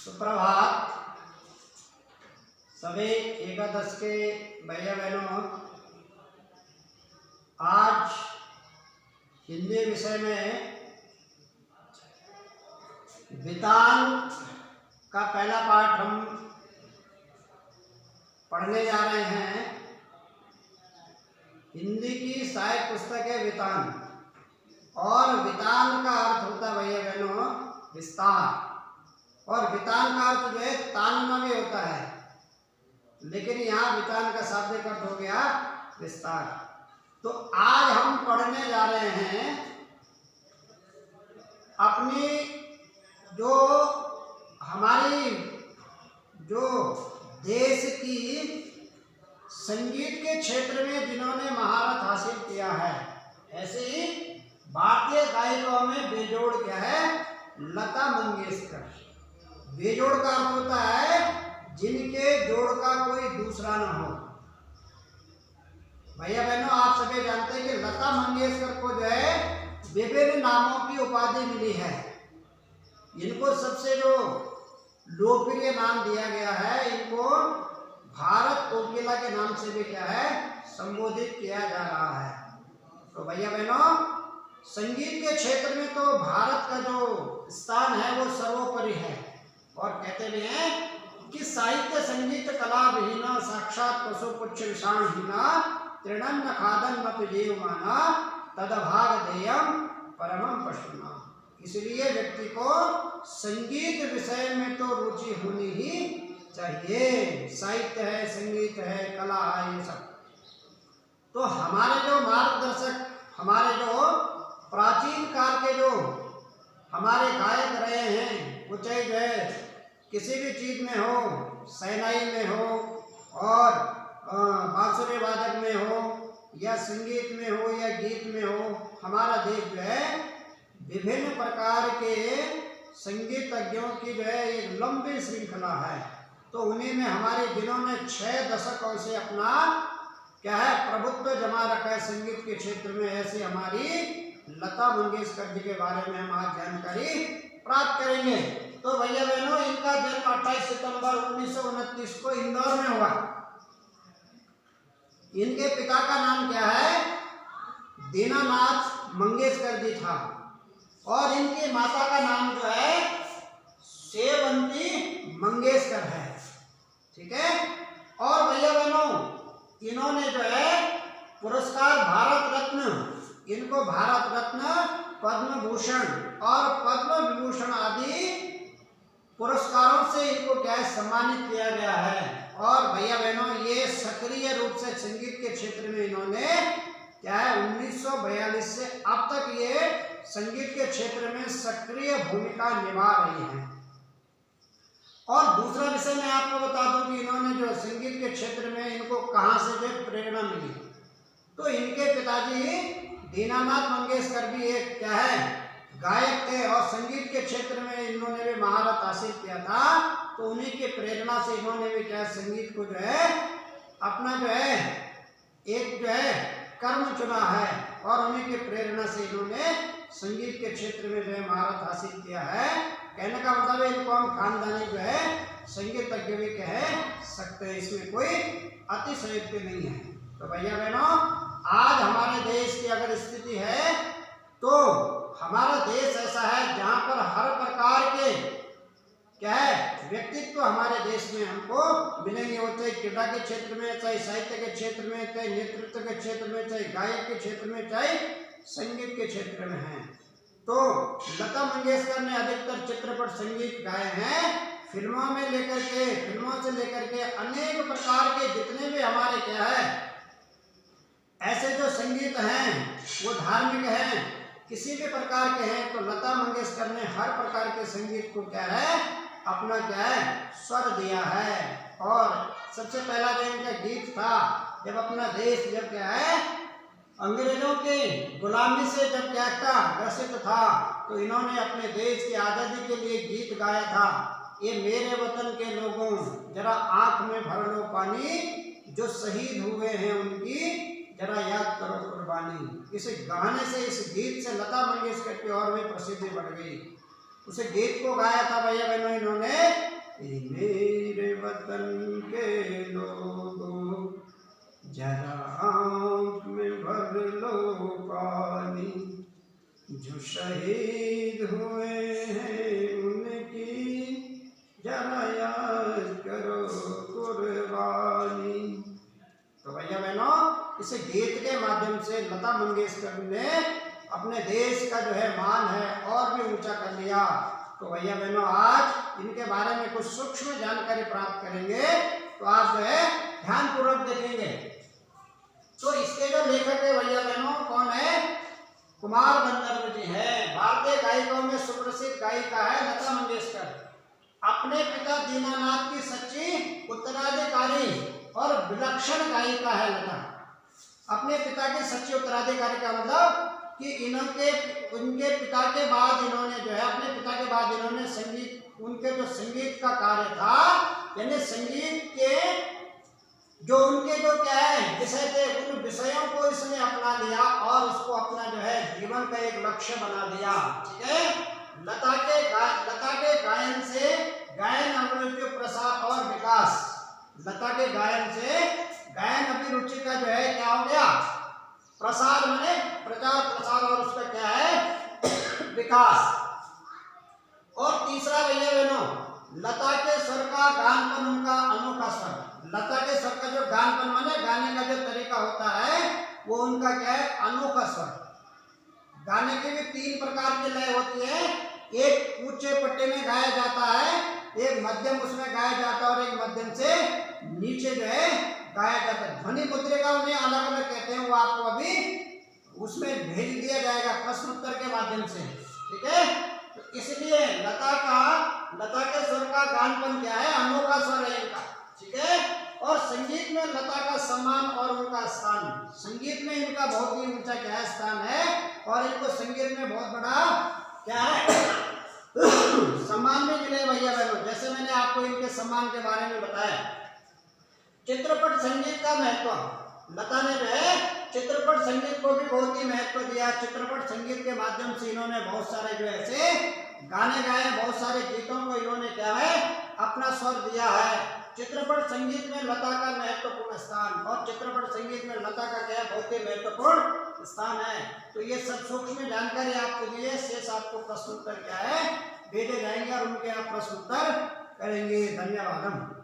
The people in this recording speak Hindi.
सुप्रभात सभी एकादश के भैया बहनों। आज हिंदी विषय में वितान का पहला पाठ हम पढ़ने जा रहे हैं। हिंदी की सहायक पुस्तक है वितान, और वितान का अर्थ होता है भैया बहनों विस्तार, और वितान का अर्थ जो है तानना भी होता है, लेकिन यहाँ वितान का शाब्दिक अर्थ हो गया विस्तार। तो आज हम पढ़ने जा रहे हैं अपनी जो हमारी जो देश की संगीत के क्षेत्र में जिन्होंने महारत हासिल किया है, ऐसे ही भारतीय गायकों में बेजोड़ क्या है, लता मंगेशकर। बेजोड़ का अर्थ होता है जिनके जोड़ का कोई दूसरा न हो। भैया बहनों, आप सभी जानते हैं कि लता मंगेशकर को जो है विभिन्न नामों की उपाधि मिली है। इनको सबसे जो लोकप्रिय नाम दिया गया है, इनको भारत कोकिला के नाम से भी क्या है संबोधित किया जा रहा है। तो भैया बहनों, संगीत के क्षेत्र में तो भारत का जो स्थान है वो सर्वोपरि है, और कहते भी हैं कि साहित्य संगीत कला विहीना साक्षात पशु पुच्छ विषाणहीना तृणन्न खादन न तुझेव माना तदभाग देयम परमं पशुना। इसलिए व्यक्ति को संगीत विषय में तो रुचि होनी ही चाहिए। साहित्य है, संगीत है, कला है, ये सब। तो हमारे जो मार्गदर्शक, हमारे जो प्राचीन काल के जो हमारे गायक रहे हैं, वो चाहे जो है किसी भी चीज में हो, शहनाई में हो, और बांसुरी वादक में हो, या संगीत में हो, या गीत में हो, हमारा देश जो है विभिन्न प्रकार के संगीतज्ञों की जो है एक लंबी श्रृंखला है। तो उन्हीं में हमारे जिन्होंने 6 दशकों से अपना क्या है प्रभुत्व जमा रखा है संगीत के क्षेत्र में, ऐसी हमारी लता मंगेशकर जी के बारे में हम आज जानकारी प्राप्त करेंगे। तो भैया बहनों, इनका जन्म 28 सितंबर 1929 को इंदौर में हुआ। इनके पिता का नाम क्या है, दीनानाथ मंगेशकर जी था, और इनकी माता का नाम जो है सेवंती मंगेशकर है। ठीक है। और भैया बहनों, इन्होंने जो है पुरस्कार भारत रत्न, इनको भारत रत्न, पद्म भूषण और पद्म विभूषण आदि पुरस्कारों से इनको क्या है सम्मानित किया गया है। और भैया बहनों, ये सक्रिय रूप से संगीत के क्षेत्र में इन्होंने क्या है 1942 से अब तक ये संगीत के क्षेत्र में सक्रिय भूमिका निभा रही हैं। और दूसरा विषय मैं आपको बता दूं कि इन्होंने जो संगीत के क्षेत्र में इनको कहां से जो प्रेरणा मिली, तो इनके पिताजी दीनानाथ मंगेशकर भी एक क्या है गायक थे, और संगीत के क्षेत्र में इन्होंने भी महारत हासिल किया था। तो उन्हीं की प्रेरणा से इन्होंने भी क्या संगीत को जो है अपना जो है एक जो है कर्म चुना है, और उन्हीं की प्रेरणा से इन्होंने संगीत के क्षेत्र में जो है महारत हासिल किया है। कहने का मतलब है इनको हम खानदानी जो है संगीतज्ञ भी कह सकते हैं, इसमें कोई अतिशयोक्ति नहीं है। तो भैया बहनों, आज हमारे देश की अगर स्थिति है, तो हमारा देश ऐसा है जहां पर हर प्रकार के क्या है व्यक्तित्व हमारे देश में हमको मिलेंगे। वो चाहे क्रीड़ा के क्षेत्र में, चाहे साहित्य के क्षेत्र में, चाहे नेतृत्व के क्षेत्र में, चाहे गायक के क्षेत्र में, चाहे संगीत के क्षेत्र में है। तो लता मंगेशकर ने अधिकतर चित्रपट संगीत गाए हैं। फिल्मों से लेकर के अनेक प्रकार के जितने भी हमारे क्या है ऐसे जो संगीत हैं, वो धार्मिक हैं, किसी भी प्रकार के हैं, तो लता मंगेशकर ने हर प्रकार के संगीत को क्या है अपना क्या है स्वर दिया है। और सबसे पहला जो इनका गीत था, जब अपना देश जब क्या है अंग्रेजों के गुलामी से जब क्या था ग्रसित था, तो इन्होंने अपने देश की आज़ादी के लिए गीत गाया था। ये मेरे वतन के लोगों जरा आंख में भर लो पानी, जो शहीद हुए हैं उनकी जरा याद करो कुर्बानी। इस गाने से, इस गीत से लता मंगेशकर की और भी प्रसिद्धि बढ़ गई। उस गीत को गाया था भैया बहनों इन्होंने ये मेरे वतन के लोगों जरा आँख में भर लो पानी, जो शहीद हुए हैं उनकी जरा याद करो कुर्बानी। तो भैया बहनों, इस गीत के माध्यम से लता मंगेशकर ने अपने देश का जो है मान है और भी ऊंचा कर लिया। तो भैया बहनों, आज इनके बारे में कुछ सूक्ष्म जानकारी प्राप्त करेंगे, तो आप जो है ध्यानपूर्वक देखेंगे। तो इसके जो लेखक है भैया बहनों कौन है? कुमार गंधर्व जी है। भारतीय गायिकाओं में सुप्रसिद्ध गायिका है लता मंगेशकर। अपने पिता दीनानाथ की सच्ची उत्तराधिकारी और विलक्षण गायिका है लता। अपने पिता के सच्चे उत्तराधिकारी का मतलब कि उनके पिता के बाद इन्होंने जो है अपने पिता के बाद इन्होंने संगीत, उनके जो संगीत का कार्य था, यानी संगीत के जो उनके जो क्या है विषय थे, उन विषयों को इसने अपना लिया और उसको अपना जो है जीवन का एक लक्ष्य बना दिया। ठीक है। लता के गायन से गायन अभिरुचि प्रसार और विकास। लता के गायन से गायन अभिरुचि का जो है क्या हो गया? प्रसार माने प्रचार प्रसार, और उसका क्या है विकास। और तीसरा भैया बहनों, लता के स्वर का गानपन, उनका अनोखा स्वर। लता के स्वर का जो गानपन माने गाने का जो तरीका होता है वो उनका क्या है? अनोखा स्वर। गाने के भी 3 प्रकार की लय होती है। एक ऊंचे पट्टे में गाया जाता है, एक मध्यम उसमें गाया जाता है और एक मध्यम से नीचे जो है गाया जाता है। ध्वनि मुद्रिका उन्हें अलग अलग कहते हैं, वो आपको अभी उसमें भेज दिया जाएगा प्रश्न उत्तर के माध्यम से। ठीक है। तो इसलिए लता के स्वर का गानपन क्या है? अनोखा स्वर है इनका। ठीक है। और संगीत में लता का सम्मान और उनका स्थान, संगीत में इनका बहुत ही ऊंचा क्या है स्थान है, और इनको संगीत में बहुत बड़ा क्या है सम्मान भी मिले भैया बहनों। जैसे मैंने आपको इनके सम्मान के बारे में बताया। चित्रपट संगीत का महत्व, लता ने जो है चित्रपट संगीत को भी बहुत ही महत्व दिया। चित्रपट संगीत के माध्यम से इन्होंने बहुत सारे जो ऐसे गाने गाए, बहुत सारे गीतों को इन्होंने क्या है अपना स्वर दिया है। चित्रपट संगीत में लता का महत्वपूर्ण स्थान, और चित्रपट संगीत में लता का क्या बहुत ही महत्वपूर्ण स्थान है। तो ये सब सूक्ष्म जानकारी आपको दी है। शेष आपको प्रश्न उत्तर क्या है भेजे जाएंगे और उनके आप प्रश्न उत्तर करेंगे। धन्यवाद।